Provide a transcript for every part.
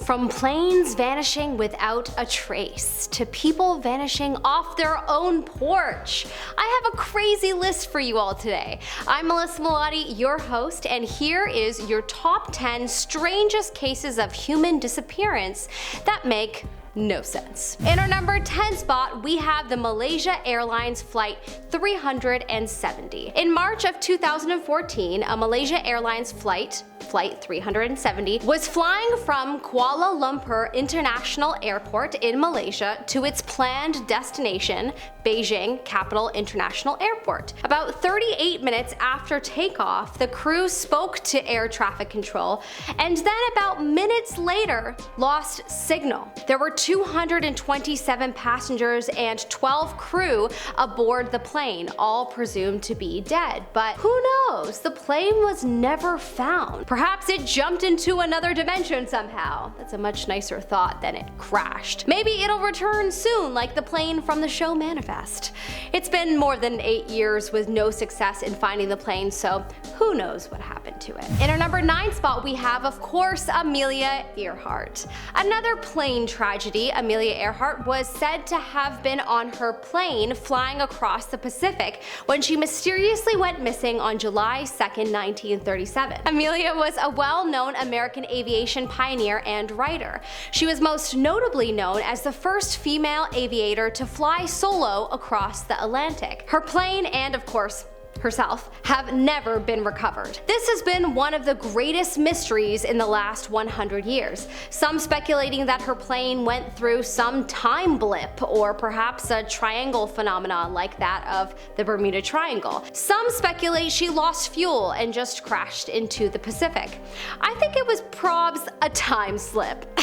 From planes vanishing without a trace, to people vanishing off their own porch. I have a crazy list for you all today. I'm Melissa Malati, your host, and here is your top 10 strangest cases of human disappearance that make no sense. In our number 10 spot, we have the Malaysia Airlines Flight 370. In March of 2014, a Malaysia Airlines Flight 370 was flying from Kuala Lumpur International Airport in Malaysia to its planned destination, Beijing Capital International Airport. About 38 minutes after takeoff, the crew spoke to air traffic control and then about minutes later lost signal. There were 227 passengers and 12 crew aboard the plane, all presumed to be dead. But who knows? The plane was never found. Perhaps it jumped into another dimension somehow. That's a much nicer thought than it crashed. Maybe it'll return soon, like the plane from the show Manifest. It's been more than 8 years with no success in finding the plane, so who knows what happened to it. In our number 9 spot, we have, of course, Amelia Earhart. Another plane tragedy. Amelia Earhart was said to have been on her plane flying across the Pacific when she mysteriously went missing on July 2nd, 1937. Amelia was a well-known American aviation pioneer and writer. She was most notably known as the first female aviator to fly solo across the Atlantic. Her plane and, of course, herself have never been recovered. This has been one of the greatest mysteries in the last 100 years. Some speculating that her plane went through some time blip or perhaps a triangle phenomenon like that of the Bermuda Triangle. Some speculate she lost fuel and just crashed into the Pacific. I think it was probs a time slip.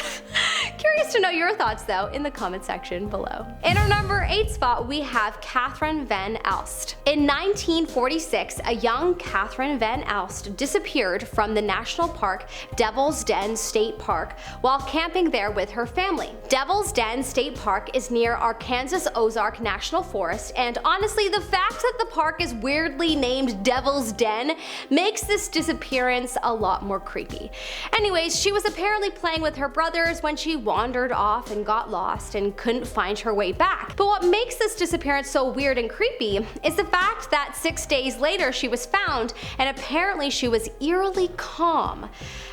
Curious to know your thoughts though in the comment section below. In our number 8 spot, we have Katherine Van Alst. In 1946, a young Katherine Van Alst disappeared from the national park Devil's Den State Park while camping there with her family. Devil's Den State Park is near Arkansas Ozark National Forest, and honestly, the fact that the park is weirdly named Devil's Den makes this disappearance a lot more creepy. Anyways, she was apparently playing with her brothers when she wandered off and got lost and couldn't find her way back. But what makes this disappearance so weird and creepy is the fact that 6 days later she was found, and apparently she was eerily calm.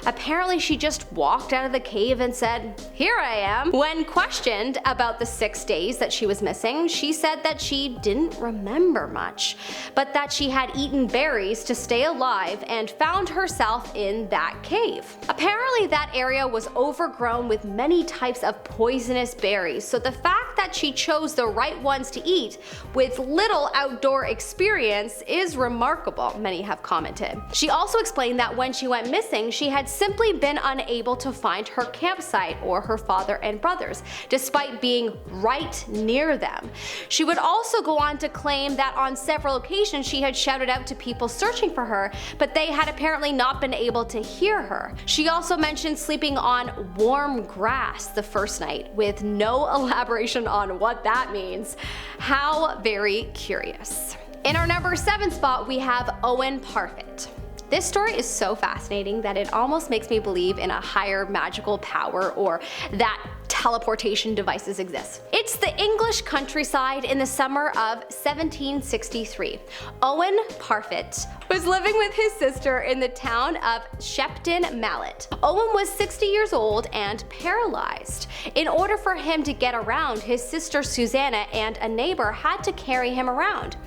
Apparently she just walked out of the cave and said, "Here I am." When questioned about the 6 days that she was missing, she said that she didn't remember much, but that she had eaten berries to stay alive and found herself in that cave. Apparently that area was overgrown with many types of poisonous berries, so the fact that she chose the right ones to eat with little outdoor experience is remarkable, many have commented. She also explained that when she went missing, she had simply been unable to find her campsite or her father and brothers, despite being right near them. She would also go on to claim that on several occasions she had shouted out to people searching for her, but they had apparently not been able to hear her. She also mentioned sleeping on warm grass the first night, with no elaboration on what that means. How very curious. In our number 7 spot, we have Owen Parfitt. This story is so fascinating that it almost makes me believe in a higher magical power or that teleportation devices exist. It's the English countryside in the summer of 1763. Owen Parfitt was living with his sister in the town of Shepton Mallet. Owen was 60 years old and paralyzed. In order for him to get around, his sister Susanna and a neighbor had to carry him around.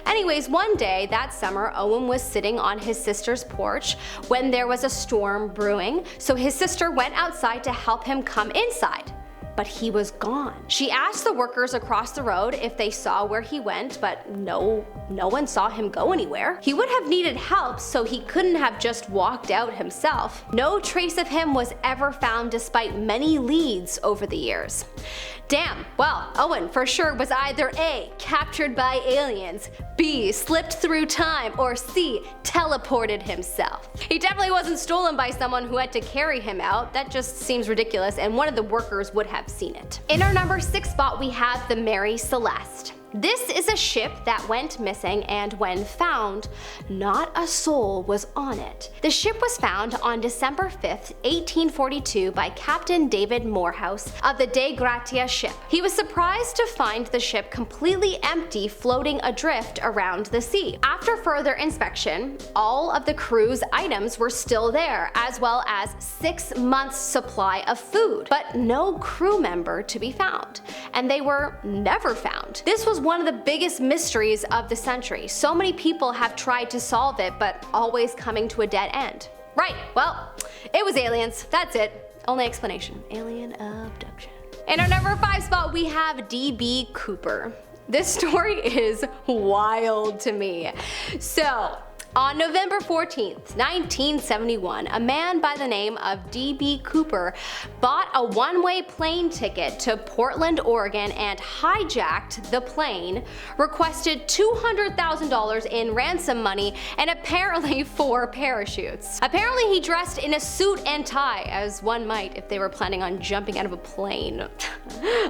Anyways, one day that summer, Owen was sitting on his sister's porch when there was a storm brewing, so his sister went outside to help him come inside. But he was gone. She asked the workers across the road if they saw where he went, but no one saw him go anywhere. He would have needed help, so he couldn't have just walked out himself. No trace of him was ever found despite many leads over the years. Damn, well, Owen for sure was either A, captured by aliens, B, slipped through time, or C, teleported himself. He definitely wasn't stolen by someone who had to carry him out. That just seems ridiculous, and one of the workers would have seen it. In our number 6 spot, we have the Mary Celeste. This is a ship that went missing, and when found, not a soul was on it. The ship was found on December 5th, 1842 by Captain David Morehouse of the De Gratia ship. He was surprised to find the ship completely empty, floating adrift around the sea. After further inspection, all of the crew's items were still there, as well as 6 months' supply of food, but no crew member to be found, and they were never found. This was one of the biggest mysteries of the century. So many people have tried to solve it, but always coming to a dead end. Right, well, it was aliens. That's it. Only explanation. Alien abduction. In our number 5 spot, we have D.B Cooper. This story is wild to me. So, on November 14th, 1971, a man by the name of D.B Cooper bought a one-way plane ticket to Portland, Oregon and hijacked the plane, requested $200,000 in ransom money, and apparently 4 parachutes. Apparently he dressed in a suit and tie, as one might if they were planning on jumping out of a plane.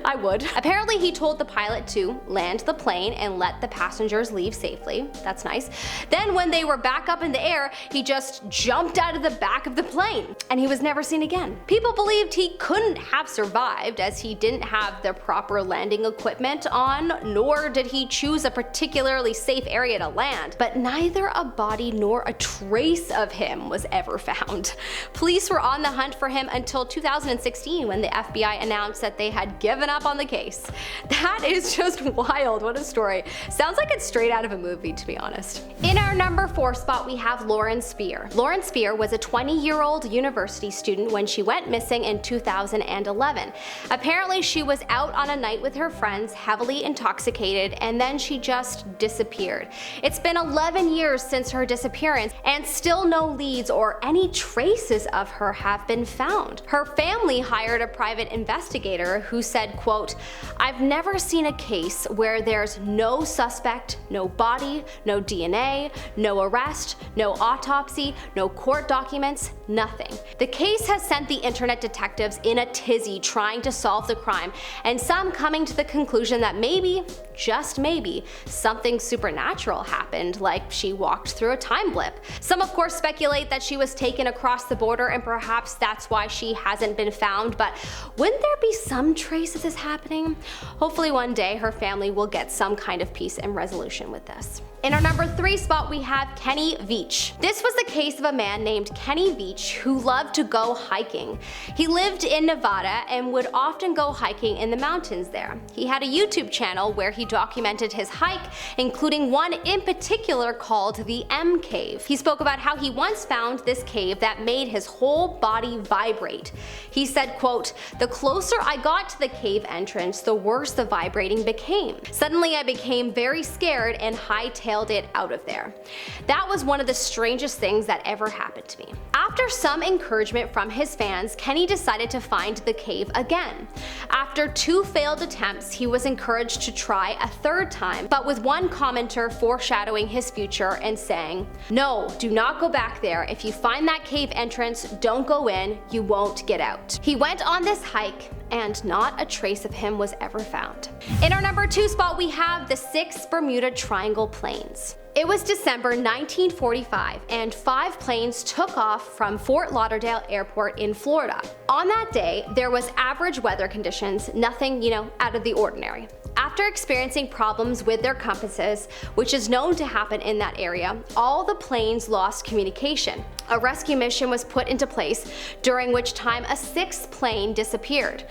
I would. Apparently he told the pilot to land the plane and let the passengers leave safely. That's nice. Then when they were back up in the air, he just jumped out of the back of the plane, and he was never seen again. People believed he couldn't have survived as he didn't have the proper landing equipment on, nor did he choose a particularly safe area to land. But neither a body nor a trace of him was ever found. Police were on the hunt for him until 2016 when the FBI announced that they had given up on the case. That is just wild. What a story. Sounds like it's straight out of a movie, to be honest. In our number 4 spot, we have Lauren Spierer. Lauren Spierer was a 20-year-old university student when she went missing in 2011. Apparently she was out on a night with her friends, heavily intoxicated, and then she just disappeared. It's been 11 years since her disappearance, and still no leads or any traces of her have been found. Her family hired a private investigator who said, quote, "I've never seen a case where there's no suspect, no body, no DNA, no arrest, no autopsy, no court documents, nothing. The case has sent the internet detectives in a tizzy trying to solve the crime, and some coming to the conclusion that maybe, just maybe, something supernatural happened, like she walked through a time blip. Some of course speculate that she was taken across the border and perhaps that's why she hasn't been found, but wouldn't there be some trace of this happening? Hopefully one day her family will get some kind of peace and resolution with this." In our number 3 spot, we have Kenny Veach. This was the case of a man named Kenny Veach who loved to go hiking. He lived in Nevada and would often go hiking in the mountains there. He had a YouTube channel where he documented his hike, including one in particular called the M Cave. He spoke about how he once found this cave that made his whole body vibrate. He said, quote, "The closer I got to the cave entrance, the worse the vibrating became. Suddenly I became very scared and hightailed it out of there. That was one of the strangest things that ever happened to me." After some encouragement from his fans, Kenny decided to find the cave again. After 2 failed attempts, he was encouraged to try a 3rd time, but with one commenter foreshadowing his future and saying, "No, do not go back there. If you find that cave entrance, don't go in, you won't get out." He went on this hike, and not a trace of him was ever found. In our number 2 spot, we have the 6 Bermuda Triangle planes. It was December 1945, and 5 planes took off from Fort Lauderdale Airport in Florida. On that day, there was average weather conditions, nothing, out of the ordinary. After experiencing problems with their compasses, which is known to happen in that area, all the planes lost communication. A rescue mission was put into place, during which time a 6th plane disappeared.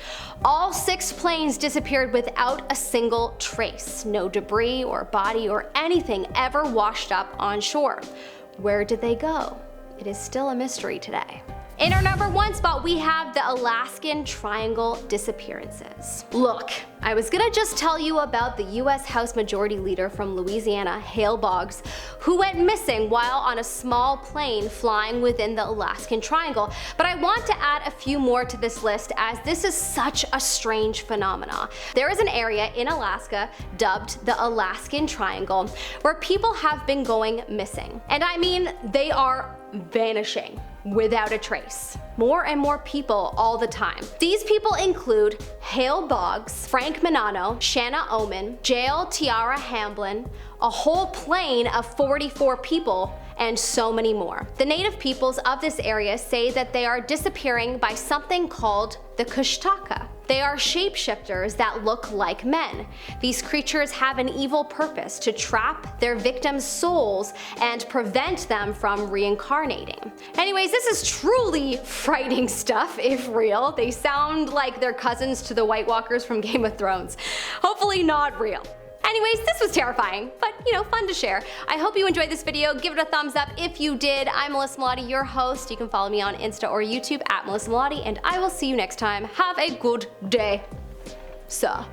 All 6 planes disappeared without a single trace. No debris or body or anything ever washed up on shore. Where did they go? It is still a mystery today. In our number 1 spot, we have the Alaskan Triangle disappearances. Look, I was gonna just tell you about the US House Majority Leader from Louisiana, Hale Boggs, who went missing while on a small plane flying within the Alaskan Triangle, but I want to add a few more to this list as this is such a strange phenomenon. There is an area in Alaska dubbed the Alaskan Triangle where people have been going missing. And I mean, they are vanishing. without a trace. More and more people all the time. These people include Hale Boggs, Frank Minano, Shanna Oman, Jael Tiara Hamblin, a whole plane of 44 people, and so many more. The native peoples of this area say that they are disappearing by something called the Kushtaka. They are shapeshifters that look like men. These creatures have an evil purpose to trap their victims' souls and prevent them from reincarnating. Anyways, this is truly frightening stuff, if real. They sound like they're cousins to the White Walkers from Game of Thrones. Hopefully not real. Anyways, this was terrifying, but fun to share. I hope you enjoyed this video. Give it a thumbs up if you did. I'm Melissa Melotti, your host. You can follow me on Insta or YouTube at Melissa Melotti, and I will see you next time. Have a good day, sir.